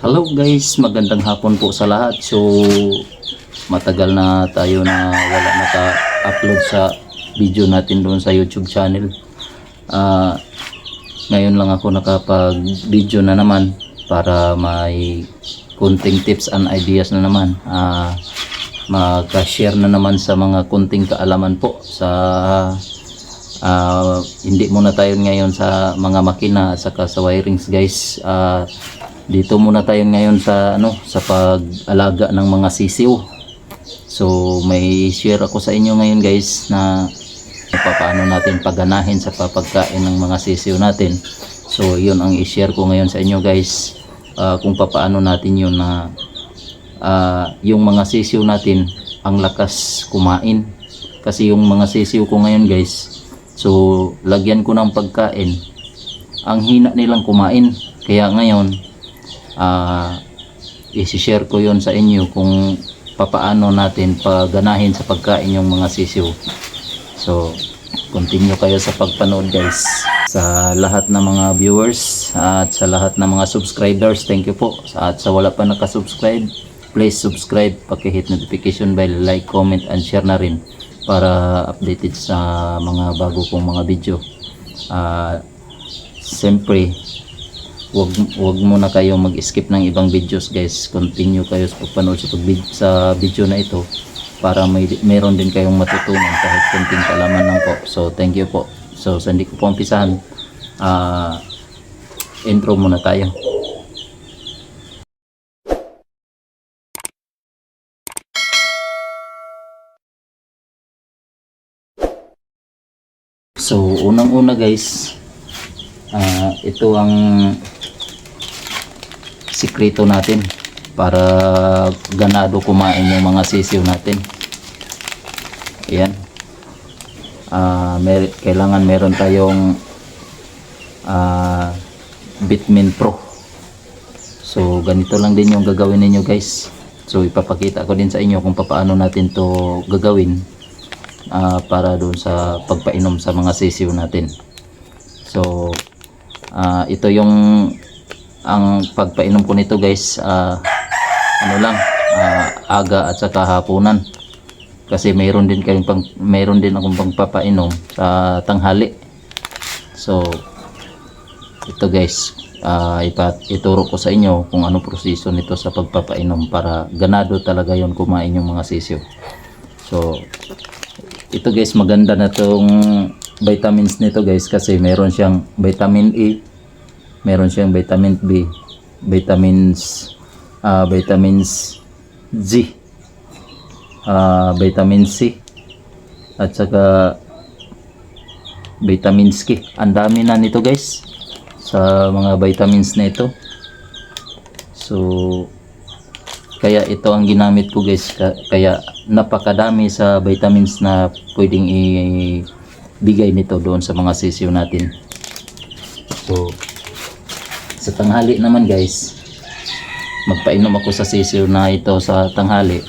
Hello guys, magandang hapon po sa lahat. So matagal na tayo na wala naka-upload sa video natin doon sa YouTube channel. Ngayon lang ako nakapag-video na naman para may kunting tips and ideas na naman. Mag-share na naman sa mga kunting kaalaman po sa hindi muna tayo ngayon sa mga makina at saka sa wirings guys. Dito muna tayo ngayon sa sa pag-alaga ng mga sisiw. So may share ako sa inyo ngayon guys na paano natin pagganahin sa papagkain ng mga sisiw natin. So yun ang i-share ko ngayon sa inyo guys, kung paano natin yun na yung mga sisiw natin ang lakas kumain. Kasi yung mga sisiw ko ngayon guys, so lagyan ko ng pagkain, ang hina nilang kumain. Kaya ngayon i-share ko yon sa inyo kung papaano natin pagganahin sa pagkain yung mga sisiw. So continue kayo sa pagpanood guys. Sa lahat ng mga viewers at sa lahat ng mga subscribers, thank you po. At sa wala pa nakasubscribe, please subscribe, paki-hit notification bell, like, comment and share na rin para updated sa mga bago kong mga video. Siyempre wag muna kayo mag-skip ng ibang videos guys. Continue kayo sa pagpanood sa video na ito para meron din kayong matutunan kahit kunting kalaman lang po. So thank you po. So sa hindi ko po umpisahan, intro muna tayo. So unang-una guys, ito ang sikreto natin para ganado kumain yung mga sisiw natin. Ayan. Kailangan meron tayong Bitmin Pro. So ganito lang din yung gagawin ninyo guys. So ipapakita ko din sa inyo kung paano natin to gagawin para doon sa pagpainom sa mga sisiw natin. So ito yung ang pagpainom ko nito guys, aga at saka hapunan, kasi mayroon din akong pagpapainom sa tanghali. So ito guys, ituro ko sa inyo kung ano proseso nito sa pagpapainom para ganado talaga yon kumain yung mga sisiw. So ito guys, maganda na tong vitamins nito guys, kasi meron siyang vitamin E, meron siyang vitamin B, vitamins Z, vitamin C at saka vitamins K. Ang dami na nito guys sa mga vitamins na ito. So kaya ito ang ginamit ko guys, kaya napakadami sa vitamins na pwedeng ibigay nito doon sa mga sisiw natin. So sa tanghali naman guys, magpainom ako sa sisiw na ito sa tanghali.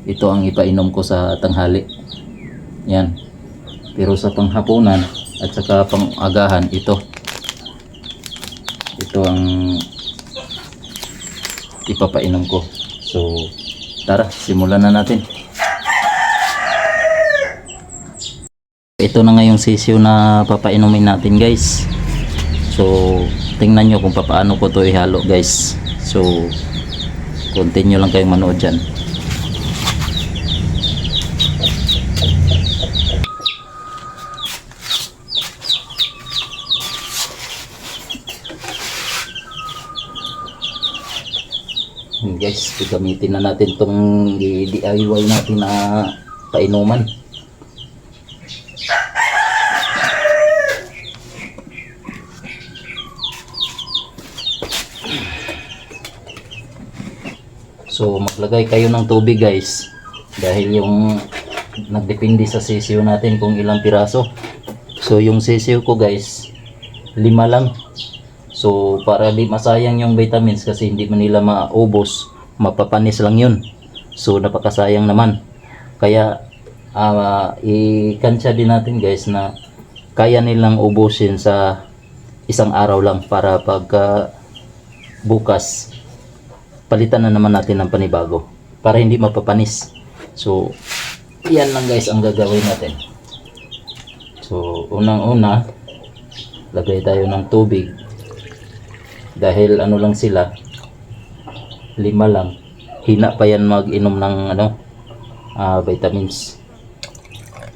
Ito ang ipainom ko sa tanghali. Yan. Pero sa panghapunan at saka pangagahan, ito ang ipapainom ko. So tara, simulan na natin. Ito na nga yung sisiw na papainumin natin guys. So tingnan nyo kung paano ko to ihalo guys. So continue lang kayong manood dyan. Guys, gagamitin na natin tong DIY natin na painuman. So maglagay kayo ng tubig guys, dahil yung nagdepende sa sisiw natin kung ilang piraso. So yung sisiw ko guys, 5 lang. So para di masayang yung vitamins, kasi hindi man nila maubos, mapapanis lang yun. So napakasayang naman. Kaya ikansya din natin guys na kaya nilang ubusin sa isang araw lang, para pagka bukas palitan na naman natin ng panibago para hindi mapapanis. So yan lang guys ang gagawin natin. So unang-una, lagay tayo ng tubig dahil ano lang sila, 5 lang. Hina pa yan mag-inom ng vitamins.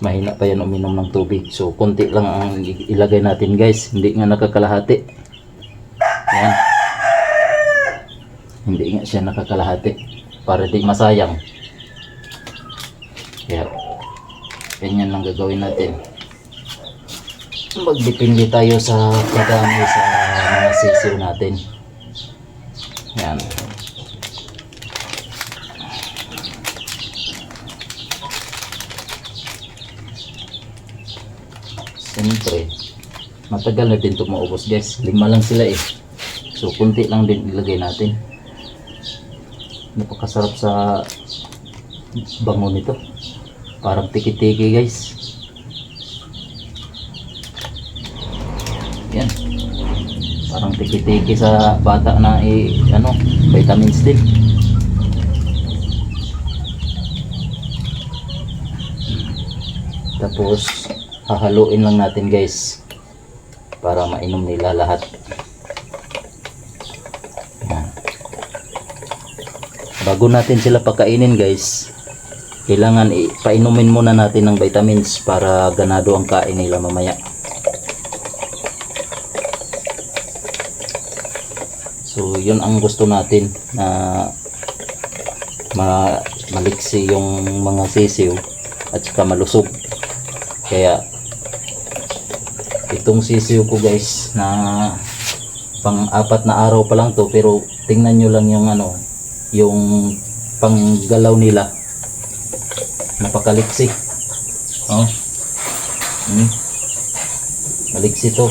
Mahina pa yan uminom ng tubig. So konti lang ang ilagay natin guys, hindi nga nakakalahati. Yan, hindi nga siya nakakalahati para di masayang. Kaya ganyan lang gagawin natin. Magdepende tayo sa kadami sa mga sisiw natin. Yan. Siyempre, matagal na din ito maubos guys. 5 lang sila eh. So, kunti lang din ilagay natin. Napakasarap sa bango nito. Parang tiki-tiki guys. Yan. Parang tiki-tiki sa bata na vitamins din. Tapos hahaluin lang natin guys para mainom nila lahat. Yan. Bago natin sila pakainin guys, kailangan painumin muna natin ng vitamins para ganado ang kain nila mamaya. So yun ang gusto natin, na maliksi yung mga sisiw at saka malusog. Kaya itong sisiw ko guys na pang-4 na araw pa lang to, pero tingnan nyo lang yung yung panggalaw nila, napakaliksi. Maliksi to.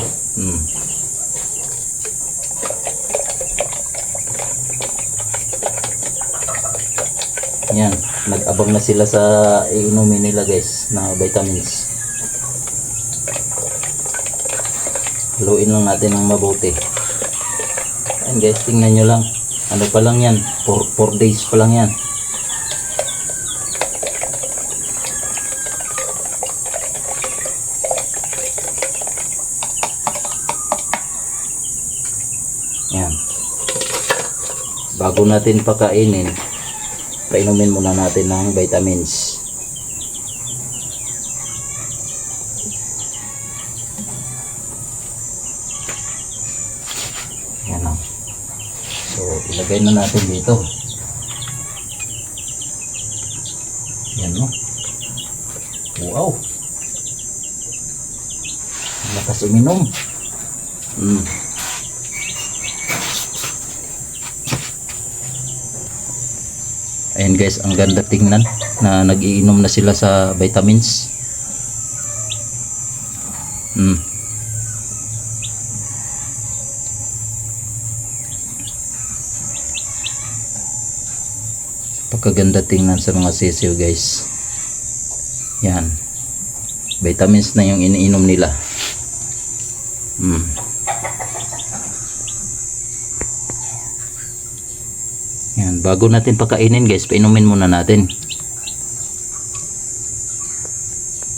Yan, nag-abang na sila sa iinumin nila guys na vitamins. Haluin lang natin ng mabuti. Ayan guys, tingnan nyo lang. Ano pa lang yan, 4 days pa lang yan. Yan. Bago natin pakainin, painumin muna natin ng vitamins. Yan o. So ilagay na natin dito. Yan o. Wow, lakas uminom. Ayan guys, ang ganda tingnan na nag-iinom na sila sa vitamins. Pagkaganda tingnan sa mga sisiw guys. Yan, vitamins na yung iniinom nila. Yan, bago natin pakainin guys, painumin muna natin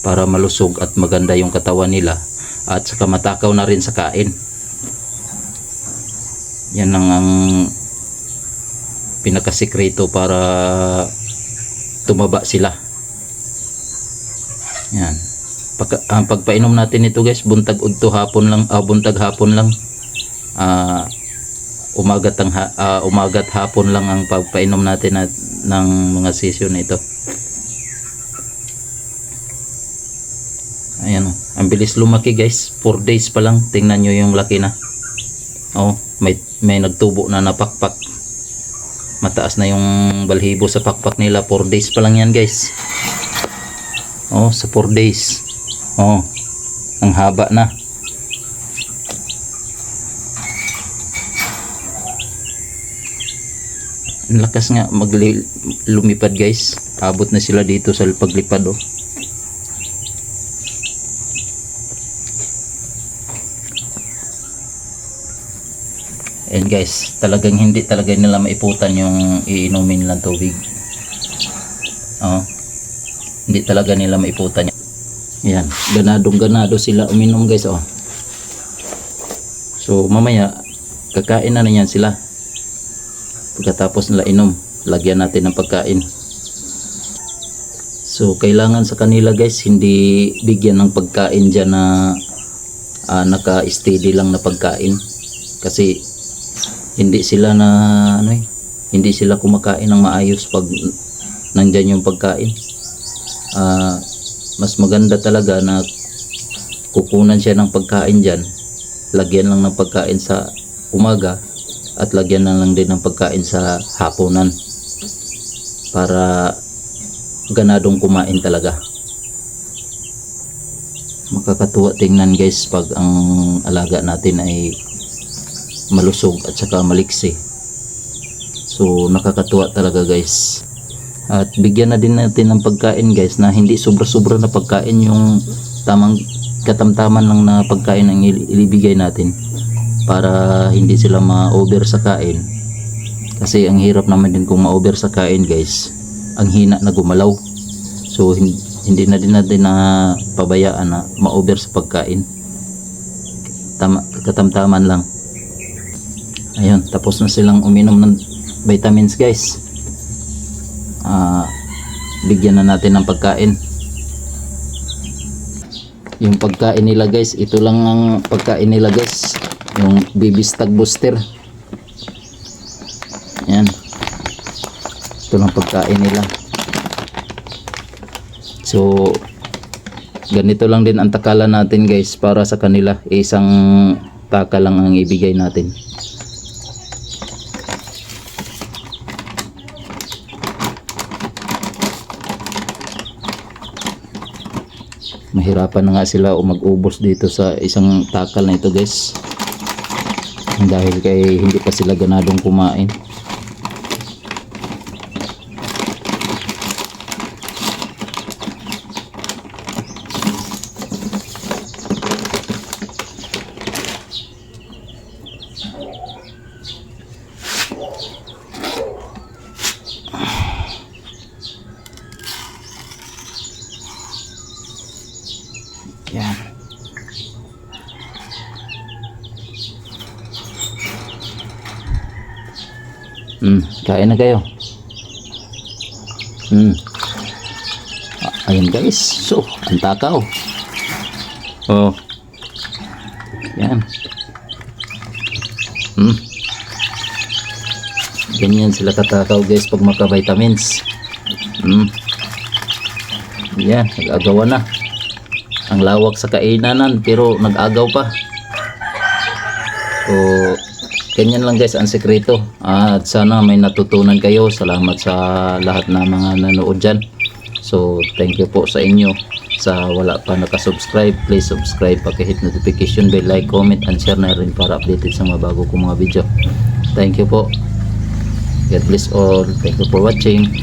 para malusog at maganda yung katawan nila at saka matakaw na rin sa kain. Yan lang ang pinakasikreto para tumaba sila. Yan. Ang pagpainom natin ito guys, buntag hapon lang, umagat hapon lang ang pagpainom natin ng mga sisiw na ito. Ayan, ang bilis lumaki guys, 4 days pa lang, tingnan nyo yung laki na. May nagtubo na napakpak, mataas na yung balhibo sa pakpak nila. 4 days pa lang yan guys. Sa 4 days ang haba na. Ang lakas nga lumipad guys, abot na sila dito sa paglipad. And guys, talagang hindi talaga nila maiputan yung iinumin nilang tubig. Oh. Hindi talaga nila maiputan yan. Yan, ganado sila uminom guys, oh. So mamaya kakain na yan sila. Pagkatapos nila inom, lagyan natin ng pagkain. So kailangan sa kanila guys, hindi bigyan ng pagkain diyan na naka-steady lang na pagkain. Kasi hindi sila hindi sila kumakain ng maayos pag nandyan yung pagkain. Mas maganda talaga na kukunan siya ng pagkain dyan, lagyan lang ng pagkain sa umaga at lagyan na lang din ng pagkain sa hapunan para ganadong kumain talaga. Makakatuwa tingnan guys pag ang alaga natin ay malusog at saka maliksi. So nakakatuwa talaga guys. At bigyan na din natin ng pagkain guys na hindi sobra-sobra na pagkain, yung tamang katamtaman lang na pagkain ang ilibigay natin para hindi sila ma-over sa kain. Kasi ang hirap naman din kung ma-over sa kain guys, ang hina na gumalaw. So hindi na din natin na pabayaan na ma-over sa pagkain. Katamtaman lang. Ayun, tapos na silang uminom ng vitamins guys. Bigyan na natin ng pagkain. Yung pagkain nila guys, ito lang ang pagkain nila guys, yung baby stag booster. Yan, ito lang pagkain nila. So ganito lang din ang takalan natin guys para sa kanila. Isang taka lang ang ibigay natin. Mahirapan na nga sila o mag-ubos dito sa isang takal na ito guys, dahil kay hindi pa sila ganadong kumain. Yan. Kain na kayo. Ayan guys. So, ang takaw. Oh. Yan. Ganyan sila katakaw guys pag maka-vitamins. Yan, nag-agawan na. Ang lawak sa kainanan pero nag-agaw pa. So ganyan lang guys ang sekreto. At sana may natutunan kayo. Salamat sa lahat na mga nanood dyan. So thank you po sa inyo. Sa wala pa nakasubscribe, please subscribe, pakihit notification bell, like, comment, and share na rin para updated sa mga bago kong mga video. Thank you po. God bless all. Thank you for watching.